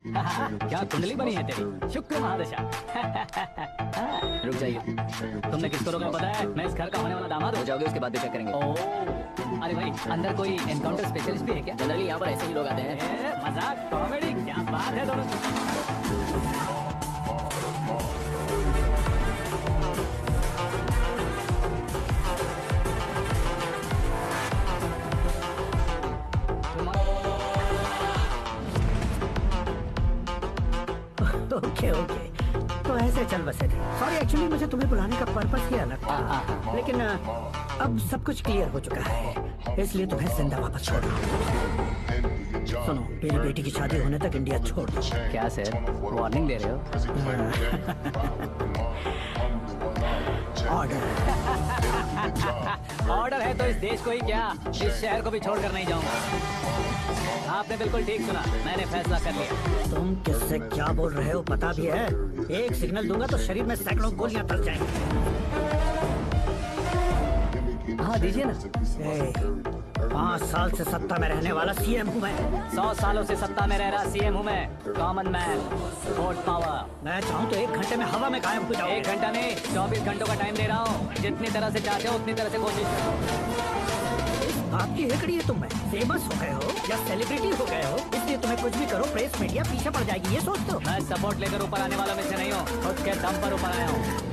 क्या कुंडली बनी है तेरी, शुक्र महादशा। रुक जाइए। तुमने किसको रोका पता है? मैं इस घर का होने वाला दामाद हो हूँ। जाओगे उसके बाद भी चेक करेंगे। अरे भाई, अंदर कोई एनकाउंटर स्पेशलिस्ट भी है क्या? जनरली यहाँ पर ऐसे ही लोग आते हैं। मजाक कॉमेडी, क्या बात है दोनों। ओके ओके, तो ऐसे चल बसे थे। सॉरी, एक्चुअली मुझे तुम्हें बुलाने का पर्पस ही अलग था, लेकिन अब सब कुछ क्लियर हो चुका है, इसलिए तुम्हें जिंदा वापस छोड़ रहा हूँ। सुनो, मेरी बेटी की शादी होने तक इंडिया छोड़ दो। क्या सर, वार्निंग दे रहे हो? ऑर्डर। ऑर्डर है तो इस देश को ही क्या, इस शहर को भी छोड़कर नहीं जाऊंगा। आपने बिल्कुल ठीक सुना, मैंने फैसला कर लिया। तुम किससे क्या बोल रहे हो पता भी है? एक सिग्नल दूंगा तो शरीर में सैकड़ों गोलियां चल जाएंगी। हाँ दीजिए ना। 5 साल से सत्ता में रहने वाला सीएम हूँ मैं। 100 सालों से सत्ता में रह रहा सीएम हूँ मैं। Common man, vote power. मैं चाहूँ तो 1 घंटे में हवा में गायब हो जाऊँ। 1 घंटा नहीं, 24 घंटों का टाइम दे रहा हूँ। जितनी तरह से चाहते हो उतनी तरह से कोशिश करो। आपकी हेकड़ी है, तुम में फेमस हो गए हो या सेलिब्रिटी हो गए हो, इसलिए तुम्हें कुछ भी करो प्रेस मीडिया पीछे पड़ जाएगी, ये सोचते हो? मैं सपोर्ट लेकर ऊपर आने वालों में से नहीं हूँ, खुद के दम पर ऊपर आया हूँ।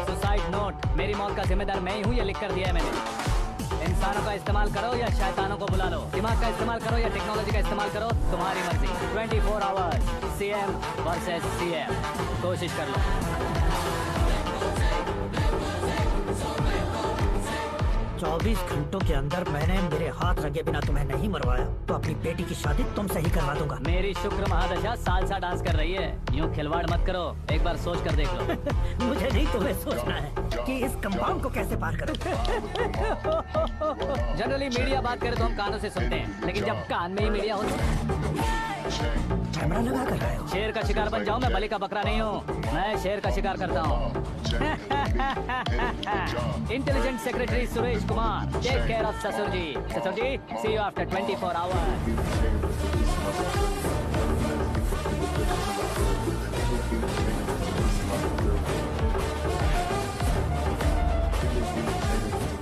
सुसाइड नोट, मेरी मौत का जिम्मेदार मैं ही हूँ, ये लिख कर दिया है मैंने। इंसानों का इस्तेमाल करो या शैतानों को बुला लो, दिमाग का इस्तेमाल करो या टेक्नोलॉजी का इस्तेमाल करो, तुम्हारी मर्जी। 24 आवर्स सीएम वर्सेस सीएम, कोशिश कर लो। 24 घंटों के अंदर मैंने मेरे हाथ रंगे बिना तुम्हें नहीं मरवाया तो अपनी बेटी की शादी तुमसे ही करवा दूंगा। मेरी शुक्र महादशा सालसा डांस कर रही है, यूं खिलवाड़ मत करो, एक बार सोच कर देख लो। मुझे नहीं, तुम्हें सोचना है कि इस कंपाउंड को कैसे पार करूं। जनरली मीडिया बात करे तो हम कानों से सुनते हैं, लेकिन जब कान में ही मीडिया हो कैमरा लगा कर रहे हो। शेर का शिकार बन जाऊं, मैं बलि का बकरा नहीं हूँ, मैं शेर का शिकार करता हूँ। Intelligent secretary Suresh Kumar, take care of ससुर जी। ससुर जी, सी यू आफ्टर 24 आवर्स।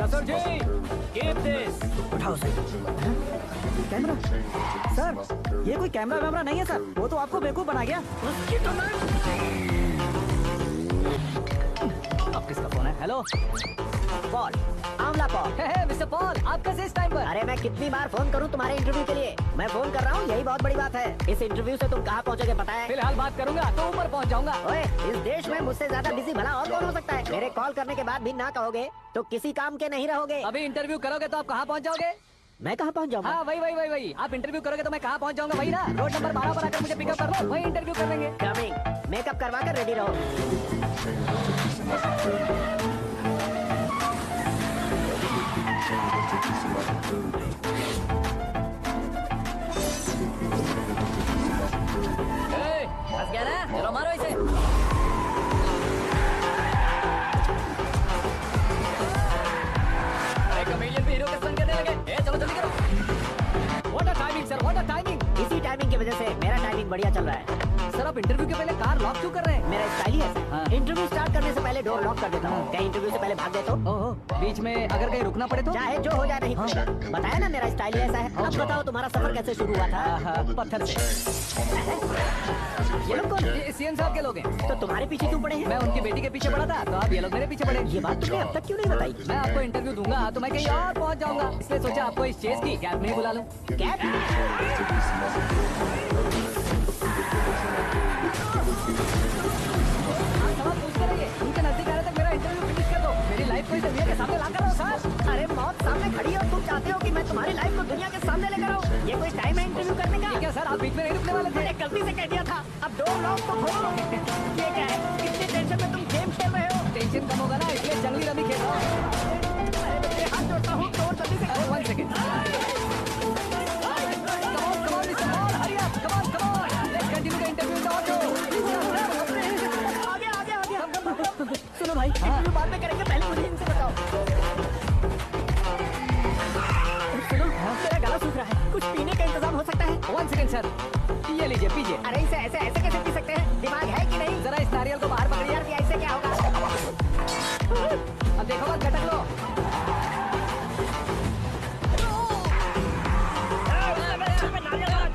ससुर जी, कीप दिस। उठाओ सर। कैमरा सर, ये कोई कैमरा वैमरा नहीं है सर, वो तो आपको बेवकूफ बना गया। उसकी तो मैं। अब किसका फोन है? Hello Paul, Amla Paul. Mister Paul, आप कैसे इस टाइम पर? अरे मैं कितनी बार फोन करूं तुम्हारे इंटरव्यू के लिए? मैं फोन कर रहा हूं, यही बहुत बड़ी बात है। इस इंटरव्यू से तुम कहां पहुंचोगे पता है? फिलहाल बात करूंगा तो ऊपर पहुंच जाऊंगा। ओए, इस देश में मुझसे ज्यादा बिजी भला और कौन हो सकता है? मेरे कॉल करने के बाद भी ना कहोगे तो किसी काम के नहीं रहोगे। अभी इंटरव्यू करोगे तो आप कहाँ पहुँच जाओगे? मैं कहां पहुंच जाऊंगा? हाँ वही। आप इंटरव्यू करोगे तो मैं कहाँ पहुँच जाऊंगा, वही ना। रोड नंबर 12 पर आकर मुझे पिकअप कर लो, वही इंटरव्यू कर लेंगे। कमिंग। मेकअप करवा कर रेडी रहो। फंस गया ना, चलो मारो इसे। कमेडियन भी हीरो के संग करने लगे। चलो जल्दी करो। What a timing sir, what a timing. इसी टाइमिंग की वजह से मेरा टाइमिंग बढ़िया चल रहा है। सर आप इंटरव्यू के पहले कार लॉक क्यों कर रहे हैं? मेरा स्टाइल ही ऐसा हाँ। है। इंटरव्यू स्टार्ट करने से पहले डोर लॉक कर देता हूँ। कहीं इंटरव्यू से पहले भाग गए तो? ओहो, बीच में अगर कहीं रुकना पड़े तो? चाहे जो हो जाए नहीं पड़ेगा। बताया ना मेरा स्टाइल ही ऐसा है। अब बताओ तुम्हारा सफर कैसे शुरू हुआ था? पत्थर से। ये लोग कौन? ये सीएम साहब के लोग हैं। तो तुम्हारे पीछे क्यों पड़े हैं? मैं उनकी बेटी के पीछे पड़ा था, तो आप ये लोग मेरे पीछे पड़े। ये बात तुमने अब तक क्यों नहीं बताई? मैं आपको इंटरव्यू दूंगा तो मैं कहीं और पहुंच जाऊंगा, इसलिए सोचा आपको इस चेस की कैब में ही बुला लूं। कैब? सवाल पूछते रहिए, उनके नजदीक आने तक मेरा इंटरव्यू फिनिश कर दो। मेरी लाइफ को इस दुनिया के सामने ला कर आओ सर। अरे मौत सामने खड़ी है और तुम चाहते हो कि मैं तुम्हारी लाइफ को दुनिया के सामने लेकर आऊं? ये कोई टाइम है इंटरव्यू करने का? क्या सर, आप बीच में नहीं रुकने वाले थे? मैंने गलती से कह दिया था। अब डोर लॉक तो खोलो। ये क्या है? इतनी टेंशन में तुम गेम खेल रहे हो? टेंशन कम होगा ना, इसलिए जंगली रमी खेल रहा हूँ। अरे बच्चे, हाथ जोड़ता हूँ, डोर जल्दी से खोलो। 1 second. Let's continue the interview in the auto. आगे। सुनो भाई, इंटरव्यू बाद में करेंगे, पहले मुझे इनसे बताओ। कुछ पीने का इंतजाम हो सकता है? 1 सेकंड सर, ये लीजिए पीजिए। अरे इसे ऐसे ऐसे कैसे पी सकते हैं? दिमाग है कि नहीं? जरा इस नारियल को बाहर पकड़िए। यार ऐसे क्या होगा? अब देखो मत झटक लो।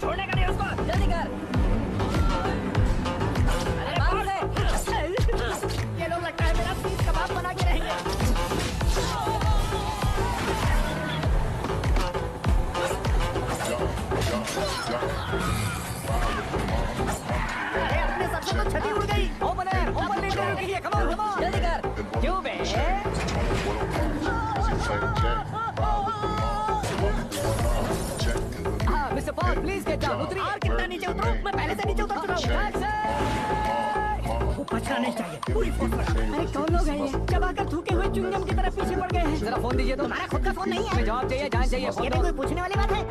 छोड़ने का नहीं उसको। जल्दी कर। अरे बाहर से। ये लोग लगता है मेरा सीख कबाब बना के रहेंगे। अरे अपने सबसे तो छठी उड़ गई। ओपन लीड रही है। कम ऑन जल्दी कर। क्यों बे? हाँ mister Paul please get down. उतरिए। और कितना नीचे उतरूं? मैं पहले से नीचे उतर चुका हूँ। वो बचना नहीं चाहिए, पूरी फोर्स लगा। अरे कौन लोग हैं ये? चबाकर थूके हुए च्युइंगम की तरफ पीछे पड़ गए हैं। जरा फोन दीजिए तो। तुम्हारा खुद का फोन नहीं है? हमें जवाब चाहिए, जान चाहिए। ये फोन भी दो। कोई पूछने वाली बात है?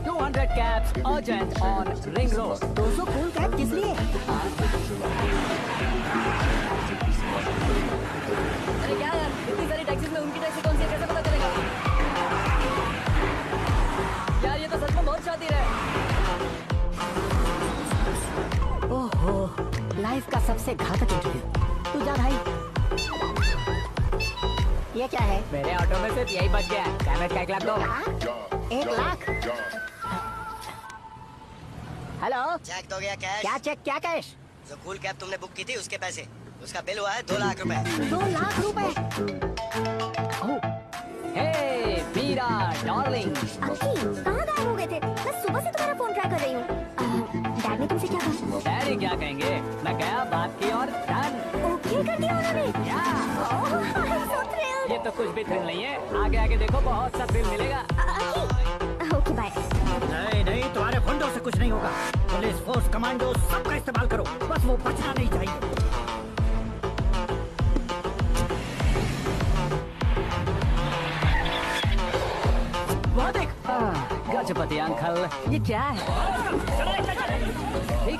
200 cabs urgent on Ring Road. 200 cool cab किस लिए? अरे क्या यार, इतनी सारी टैक्सीज में उनकी टैक्सी कौन सी है कैसे पता चलेगा? यार ये तो सच में बहुत शातिर है। ओहो, लाइफ का सबसे घातक इंटरव्यू। तू जा भाई। ये क्या है? मेरे ऑटो में सिर्फ यही बच गया है। कैमरे का 1 लाख दो। हाँ? 1 लाख? हेलो, चेक तो गया कैश। क्या चेक क्या कैश? जो कूल कैब तुमने बुक की थी उसके पैसे, उसका बिल हुआ है 2 लाख रुपए। 2 लाख रुपए? हे मीरा डार्लिंग, अंकी, कहाँ गायब हो गए थे? मैं सुबह से तुम्हारा फोन ट्राई कर रही हूँ। डैड ने तुमसे क्या कहा? डैडी क्या कहेंगे? मैं गया, बात की और डन। ओके कर दिया उन्होंने? या ओह, I'm so thrilled। ये तो कुछ भी थ्रिल नहीं है। आगे आगे देखो बहुत सा थ्रिल मिलेगा। अंकी, ओके बाय। नहीं नहीं, तुम्हारे गुंडों से कुछ नहीं होगा। पुलिस फोर्स, कमांडो, सबका इस्तेमाल करो, बस वो बचना नहीं चाहिए। वहाँ देख। गजपति अंकल, ये क्या है? ठीक,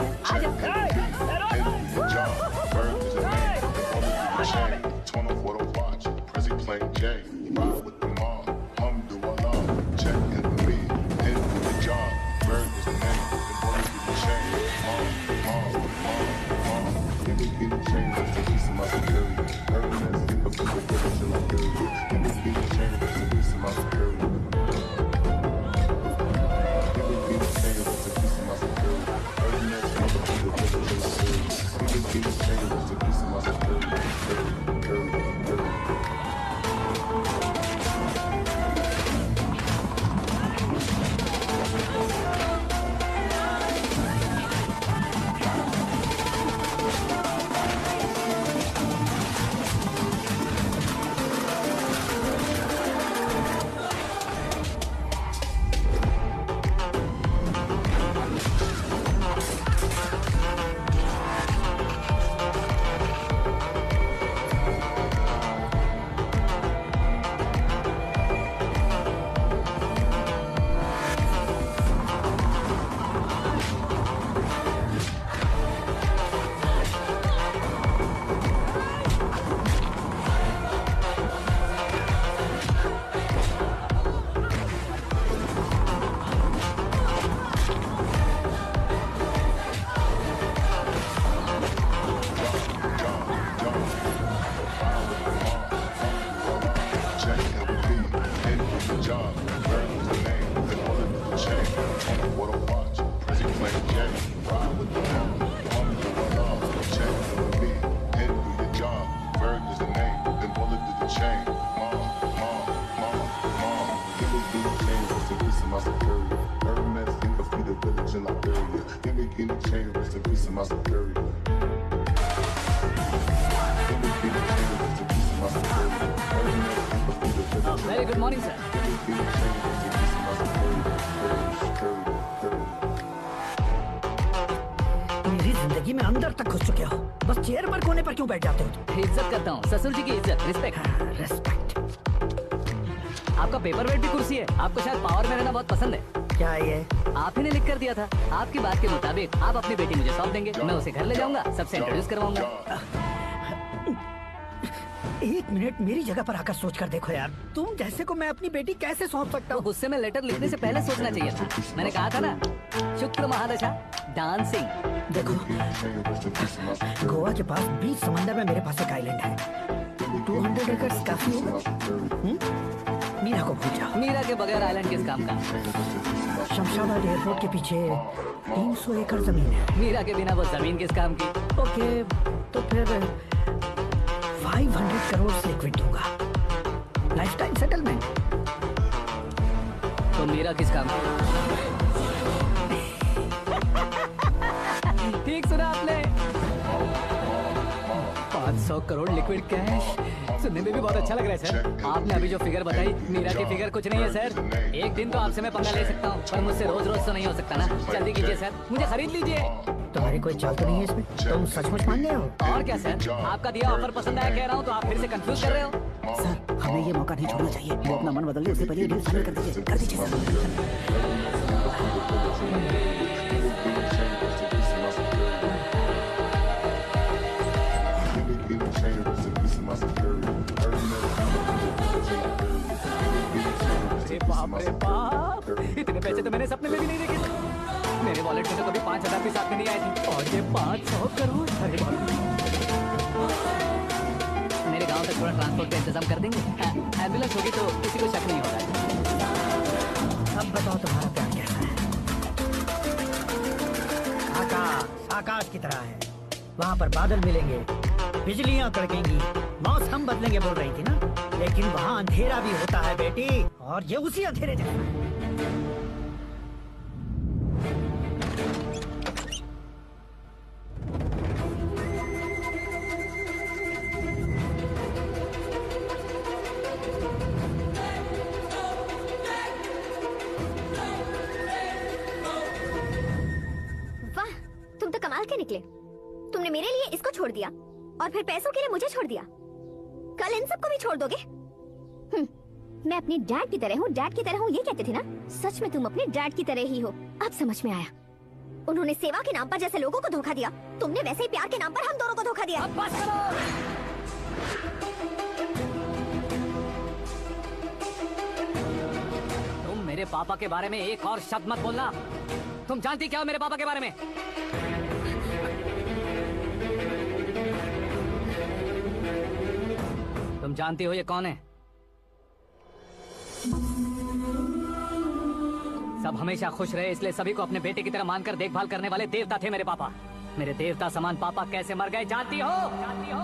वेरी गुड मॉर्निंग सर। मेरी जिंदगी में अंदर तक घुस चुके हो, बस चेयर पर कोने पर क्यों बैठ जाते हो तुम? इज्जत करता हूँ, ससुर जी की इज्जत, रिस्पेक्ट। रेस्पेक्ट। आपका पेपर वेट भी कुर्सी है। आपको शायद पावर में रहना बहुत पसंद है। क्या ये? आप ही ने लिख कर दिया था। आपकी बात के मुताबिक आप अपनी बेटी मुझे सौंप देंगे। मैं उसे घर ले जाऊंगा, सबसे इंट्रोड्यूस करवाऊंगा। एक मिनट मेरी जगह पर आकर सोच कर देखो यार, तुम जैसे को मैं अपनी बेटी कैसे सौंप सकता तो हूँ? गुस्से में लेटर लिखने से पहले सोचना चाहिए था। मैंने कहा था ना, शुक्र महादशा डांसिंग। देखो, गोवा के पास बीच समंदर में मेरे पास एक आइलैंड है। 200 एकड़ काफी होगा। मीरा को भूल जाओ। मीरा के बगैर आइलैंड किस काम का? शमशाबाद एयरपोर्ट के पीछे 300 एकड़ जमीन है। मीरा के बिना वो जमीन किस काम की? ओके, तो फिर 500 करोड़ लिक्विड दूंगा, लाइफ टाइम सेटलमेंट। तो मीरा किस काम की? ठीक सुना आपने, 500 करोड़ लिक्विड कैश। सुनने में भी बहुत अच्छा लग रहा है सर। आपने अभी जो फिगर बताई, मीरा की फिगर कुछ नहीं है सर। एक दिन तो आपसे मैं पंगा ले सकता हूँ, पर मुझसे रोज रोज तो नहीं हो सकता ना। जल्दी कीजिए सर, मुझे खरीद लीजिए। तुम्हारी कोई चाल तो नहीं है इसमें? तुम सचमुच मान गए हो? और क्या सर, आपका दिया ऑफर पसंद आया कह रहा हूँ, तो आप फिर से कंफ्यूज कर रहे हो। सर, हमें ये मौका नहीं छोड़ना चाहिए। वो अपना मन बदल ले, उससे पहले डील फाइनल कर दीजिए सर। अरे बाप रे बाप, इतने पैसे तो मैंने सपने में भी नहीं देखे थे। मेरे वॉलेट में तो कभी 5,000 भी साथ में नहीं आए थे, और ये 500 करोड़। अरे बाप रे। मेरे गांव तक थोड़ा ट्रांसपोर्ट का इंतजाम कर देंगे? एम्बुलेंस होगी तो किसी को शक नहीं होगा। अब बताओ तुम्हारा प्यार कैसा है? आकाश आकाश की तरह है, वहाँ पर बादल मिलेंगे, बिजलियाँ कड़केंगी, मौसम बदलेंगे बोल रही थी ना, लेकिन वहाँ अंधेरा भी होता है बेटी, और ये उसी अंधेरे जैसा है। वाह, तुम तो कमाल के निकले। तुमने मेरे लिए इसको छोड़ दिया और फिर पैसों के लिए मुझे छोड़ दिया। कल इन सबको भी छोड़ दोगे? मैं अपने डैड की तरह हूँ, डैड की तरह हूँ, ये कहते थे ना। सच में तुम अपने डैड की तरह ही हो। अब समझ में आया। उन्होंने सेवा के नाम पर जैसे लोगों को धोखा दिया, तुमने वैसे ही प्यार के नाम पर हम दोनों को धोखा दिया। अब बस करो। तुम मेरे पापा के बारे में एक और शब्द मत बोलना। तुम जानती क्या हो मेरे पापा के बारे में? तुम जानती हो ये कौन है? सब हमेशा खुश रहे, इसलिए सभी को अपने बेटे की तरह मानकर देखभाल करने वाले देवता थे मेरे पापा। मेरे देवता समान पापा कैसे मर गए जानती हो? जानती हो?